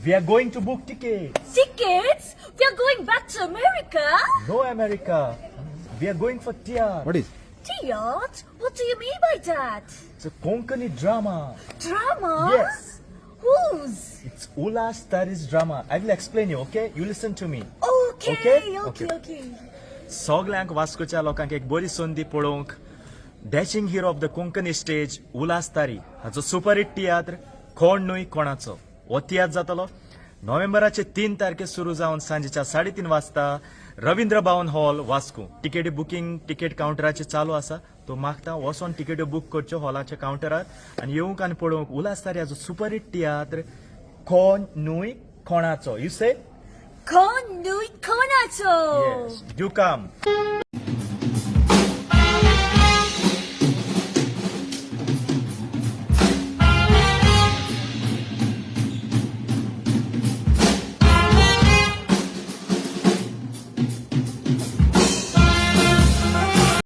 We are going to book tickets. Tickets? We are going back to America? No, America. We are going for tiatr. What is? Tiatr? What do you mean by that? It's a Konkani drama. Drama? Yes. Whose? It's Ulhas Tari's drama. I will explain you, okay? You listen to me. Okay, Okay? okay. सगळ्यांक वास्कोच्या लोकांक एक बरी संदी पळोवंक dashing hero of the Konkani stage Ulhas तारी हाचो superhit tiatr कोण न्हय कोणाचो हो तियात्र जातलो नोव्हेंबराचे 3 तारखे सुरू जावन सांजेच्या 3:30 वाजता रवींद्र भवन हॉल वास्को तिकेटी बुकिंग तिकेट काउंटराचेर चालू आसा तो मागता वचोन तिकेट्यो बुक करच्यो हॉलाच्या काउंटरार आनी येवंक आनी पळोवंक उल्हास तारी हाचो सुपरहिट तियात्र कोण न्हय कोणाचो you say Konn Nhoi Konnacho. Yes, do come.